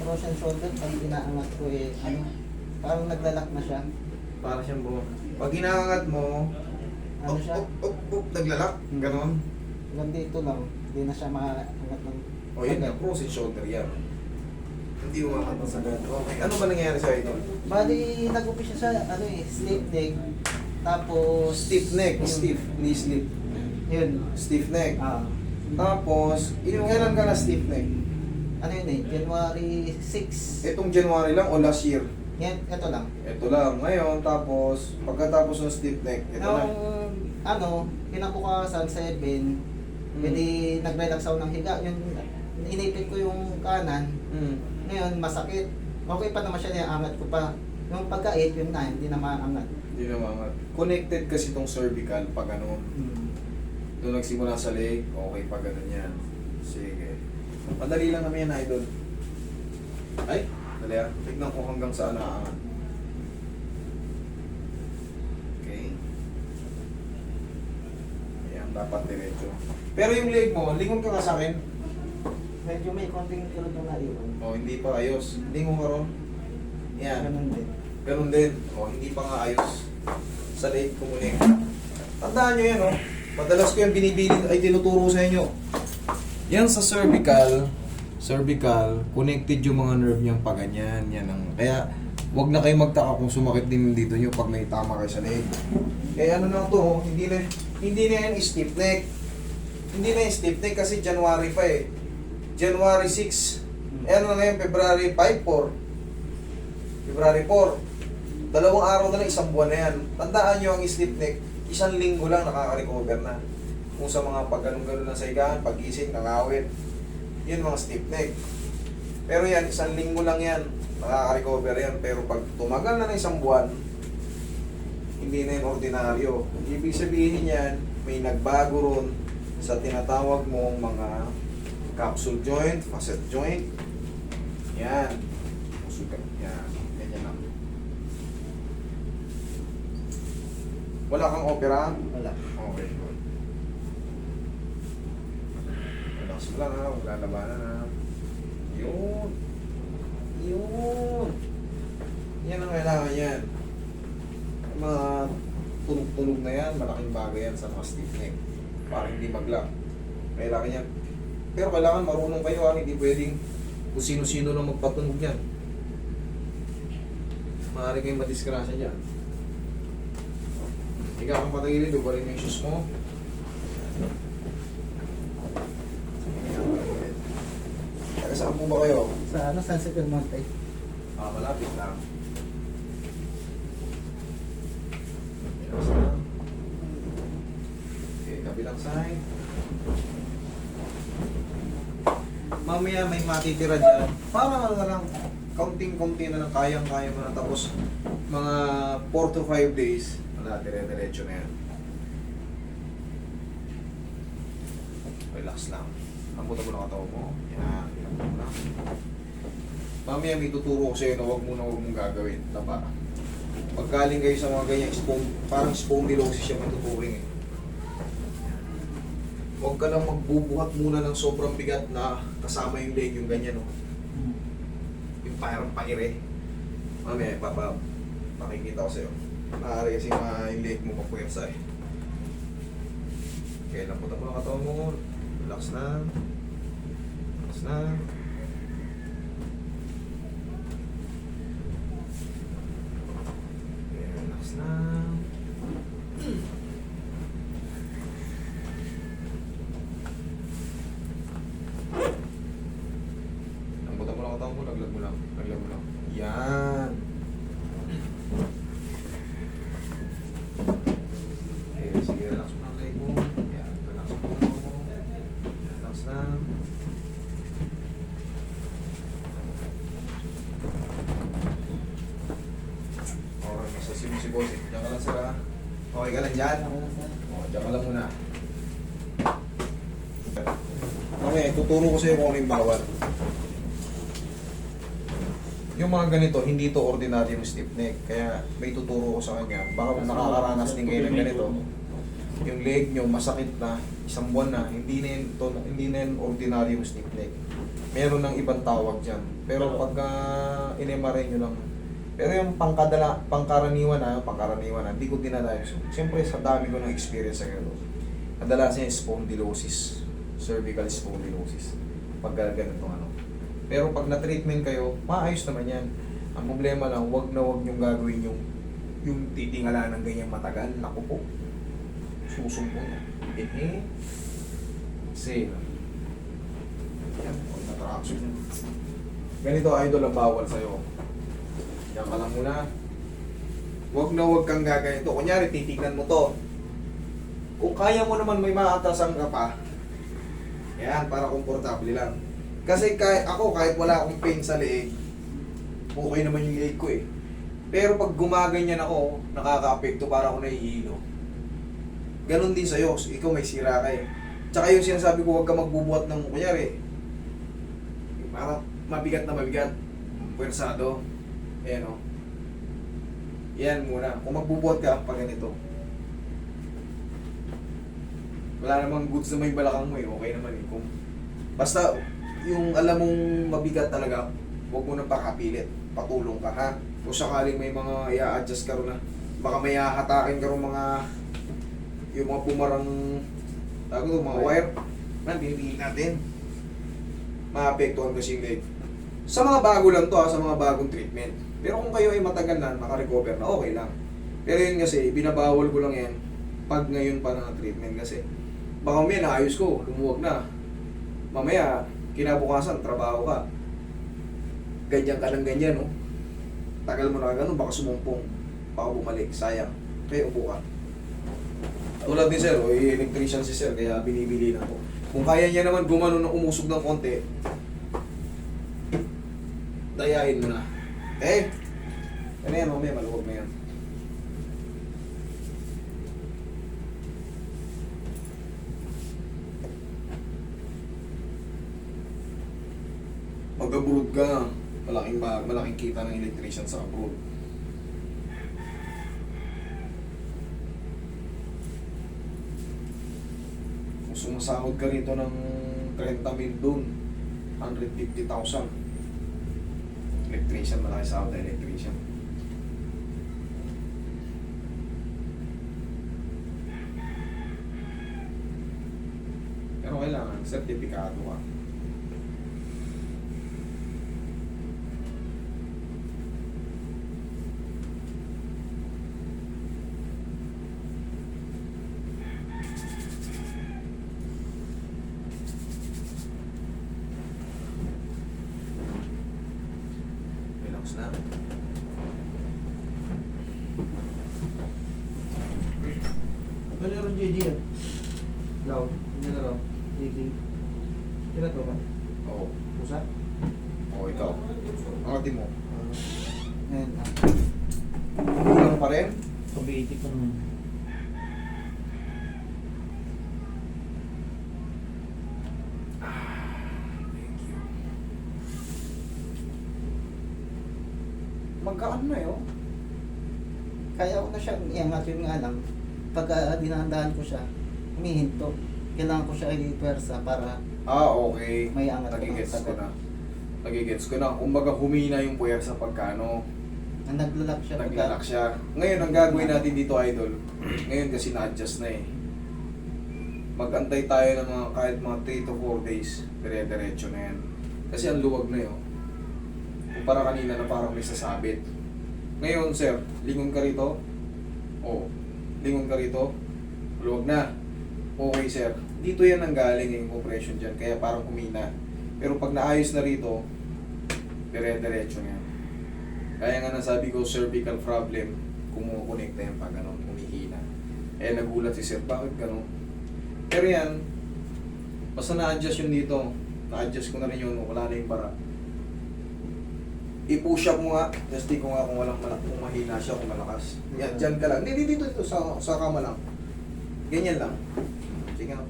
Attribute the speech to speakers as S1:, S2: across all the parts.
S1: frozen shoulder, pag inaangat ko eh, ano, parang naglalak na siya.
S2: Para siyang buo. Pag inaangat mo,
S1: Ano siya?
S2: naglalak, ganon.
S1: Hanggang dito lang, hindi na siya maangat ng...
S2: O yun nga, frozen shoulder yan. Hindi mo makatasagan. Okay, ano ba nangyayari sa ito?
S1: Bali, nag-umpisa siya, ano eh, stiff neck. Tapos...
S2: Stiff neck,
S1: yun.
S2: stiff, knee slip.
S1: Yun.
S2: Stiff neck.
S1: Ah.
S2: Tapos, kailan ka na stiff neck?
S1: Ano yun eh, January 6.
S2: Itong January lang o last year?
S1: Yan, ito lang.
S2: Ito lang. Ngayon, tapos, pagkatapos ng stiff neck, ito na.
S1: Nung, ano, kinabukasan 7, hindi nag-relax ako ng higa. Yung, inipit ko yung kanan. Ngayon, masakit. Okay pa naman siya, niangat ko pa. Yung pagka-8, yun na, hindi na maangat.
S2: Hindi na maangat. Connected kasi itong cervical pag ganun. Doon nagsimula sa leg, okay pa ganun yan. Sige. Madali lang naman yan, idol. Ay, dali ah. Tignan ko hanggang saan naaangat. Okay. Ayan, dapat diretso. Pero yung leg mo, lingon ka nga sa akin.
S1: Medyo may konting tulog na naiwan.
S2: O, hindi pa ayos. Lingon ka ron. Yan.
S1: Ganun din.
S2: Ganun din. O, hindi pa nga ayos. Sa leg kumuling. Tandaan nyo yan, o. Madalas ko yung binibilin ay tinuturo sa inyo. Yan sa cervical, connected yung mga nerve niyang pa ganyan. Yan ang, kaya, wag na kayo magtaka kung sumakit din dito nyo pag may tama kayo sa leg. Kaya ano na to, hindi na yan stiff neck. Hindi na yung stiff neck kasi January pa eh. January 6. Eh ano na ngayon, February 5, 4. February 4. 2 araw na lang, 1 buwan na yan. Tandaan nyo ang stiff neck, 1 linggo lang nakaka-recover na. Kung sa mga pag-ganun-ganun na sa higaan, pag-gising, nangawit. Yun mga stiff neck. Pero yan, 1 linggo lang yan. Nakaka-recover yan. Pero pag tumagal na ng 1 buwan, hindi na yung ordinaryo. Ibig sabihin yan, may nagbago ron sa tinatawag mong mga capsule joint, facet joint. Yan. Yan. Ganyan lang. Wala kang opera?
S1: Wala.
S2: Okay. Relax mo lang ha. Wala labanan ha. Yun. Yun. Yan ang kailangan yan. Mga tunog-tunog na yan, malaking bagay yan sa mga stiff neck. Para hindi mag-lock. Kailangan yan. Pero kailangan marunong kayo ha. Hindi pwedeng kung sino-sino lang magpatunog yan. Maaari kayong madiskrasya dyan. Ikaw kang patagilid, ubalin mo yung shoes mo. Taga saan po ba kayo?
S1: Sa ano, San Secret Monte.
S2: Malapit lang. Okay, kabilang side. Mamaya may matitira dyan. Parang ano na lang, kaunting-kaunti na lang, kayang-kaya mo na. Tapos, mga 4 to 5 days, wala, dire-diretso na yan. Relax lang. Lambutan mo na katawan mo. Yan, lambutan mo lang. Mamaya may tuturo ko sa'yo na huwag mong gagawin. Tapa. Pag galing kayo sa mga ganyan, parang spondylosis yung matuturing eh. Huwag ka lang magbubuhat muna ng sobrang bigat na kasama yung leg, yung ganyan, no? Yung parang paire. Mamaya, pakikita ko sa'yo. Maaari kasi yung leg mo mapuwersa eh. Okay, lamputan mo ang katawan mo. Relax na. Relax na. Okay, relax na. Lamputan mo ang katawan mo, laglag mo lang. Laglag mo lang. Yan. Okay, sige, relax mo ang leg mo. Yan, relax mo ang leg mo. Relax na. Okay, masasim si boss eh. Diyan ka lang sila. Okay ka lang dyan? O, diyan ka lang muna. Okay, tuturo ko sa'yo kung ano yung bawal. Yung mga ganito, hindi to ordinary yung stiff neck. Kaya may tuturo ko sa kanya. Baka nakakaranas din kayo ng ganito. Yung leg nyo masakit na, 1 buwan na, hindi na yun ordinary yung stiff neck. Meron ng ibang tawag dyan. Pero pagka in-MRI nyo lang, pero yung pangkaraniwan hindi ko dinadiagnose. Siyempre, sa dami ko ng experience sa ganito. Kadalasan yung spondylosis, cervical spondylosis. Pag ganito ano. Pero pag na-treatment kayo, maayos naman yan. Ang problema lang, wag na wag yung gagawin yung titingala ng ganyang matagal. Naku po. Susumpong na. Exhale. Yan, huwag na traction yan. Ganito, idol, ang bawal sa'yo. Yan ka lang muna. Huwag na huwag kang gaganito. Kunyari, titignan mo to. Kung kaya mo naman may maatasan ka pa, yan, para komportable lang. Kasi kahit wala akong pain sa leeg, okay naman yung leeg ko eh. Pero pag gumaganyan ako, nakaka-apekto para ako nahihilo. Ganon din sa'yo. Ikaw may sira ka eh. Tsaka yung sinasabi ko, huwag ka magbubuhat ng, kunyari, para mabigat na mabigat. Pwersado. Ayan o. Yan muna. Kung magbubuhat ka, pag ganito. Wala namang goods na may balakang mo eh. Okay naman eh. Basta, yung alam mong mabigat talaga, huwag mo nang pakapilit. Patulong ka ha. Kung sakaling may mga i-adjust ka rin na, baka may hahatakin ka rin yung mga pumarang mga wire. Binibigil natin. Maapektuhan kasi yung leg. Sa mga bago lang to ha, sa mga bagong treatment. Pero kung kayo ay matagal na, naka-recover na, okay lang. Pero yun kasi, binabawal ko lang yan pag ngayon pa na treatment kasi baka may naayos ko, lumuwag na. Mamaya, kinabukasan, trabaho ka. Ganyan ka lang ganyan, no? Tagal mo na ganun, baka sumumpong, baka bumalik, sayang. Kaya upo ka. Tulad ni Sir, electrician si Sir, kaya binibili na to. Kung kaya niya naman gumano ng umusog ng konti, dayain mo na. Ano yan, mamaya, maluwag na yan. Mag-abroad ka, malaking kita ng electrician sa abroad. Kung sumasahod ka rito ng 30,000 doon, 150,000. Electrician, malaki sahod na electrician. Pero kailangan, sertipikado ka. Relax na.
S1: Ano yung JJ yan? Law. Hindi na raw. JJ. Kina to ba?
S2: Oo.
S1: Pusa?
S2: Oo, ikaw. Angati mo.
S1: Ayan.
S2: Kulang pa rin?
S1: Pag-iitik ko naman.
S2: Magkaan na yun.
S1: Kaya ko na siyang iangat, yun nga lang. Pag dinahandaan ko siya, humihinto. Kailangan ko siya i-pwersa para
S2: Okay.
S1: may angat
S2: Nagigets ko na. Nagigets ko na. Kumbaga humina yung puwersa pagkano.
S1: naglalak siya.
S2: Naglalak siya. Ngayon, ang gagawin natin dito, idol, ngayon kasi na-adjust na eh. Mag-antay tayo ng mga, kahit mga 3 to 4 days, dire-diretso na yan. Kasi ang luwag na yun. Kumpara kanina na parang may sasabit. Ngayon, sir, lingon ka rito. Lingon ka rito. Luwag na. Okay, sir. Dito yan ang galing yung compression dyan, kaya parang humina. Pero pag naayos na rito, dire-diretso na yan. Kaya nga nasabi ko, cervical problem, kumukonekta yan pag gano'n, humihina. Nagulat si sir, bakit gano'n? Pero yan, basta na-adjust yun dito, na-adjust ko na rin yun, wala na yung bara. I-push up mo nga, just ko nga kung kung mahina siya, kung malakas. Yan, dyan ka lang. Hindi, dito, sa kama lang. Ganyan lang. Sige na.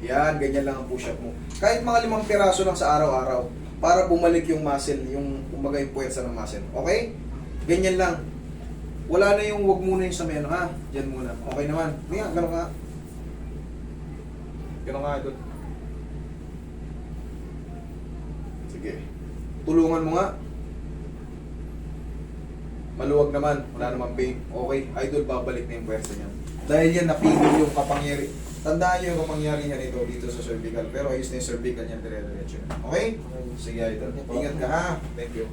S2: Yan, ganyan lang ang push up mo. Kahit mga 5 piraso lang sa araw-araw, para bumalik yung muscle, yung kumbaga yung puwersa ng muscle. Okay? Ganyan lang. Wala na yung wag muna yung sa meno, ha? Diyan muna. Okay naman. Nga, gano'n ka. Gano'n ka, idol. Sige. Tulungan mo nga. Maluwag naman, wala namang pain. Okay, idol, babalik na yung pwersa niya. Dahil yan, napigil yung kapangyari. Tandaan nyo yung kapangyarihan nito dito sa cervical. Pero ayos na yung cervical niya, dire-diretso na. Okay? Sige, idol. Ingat ka ha. Thank you.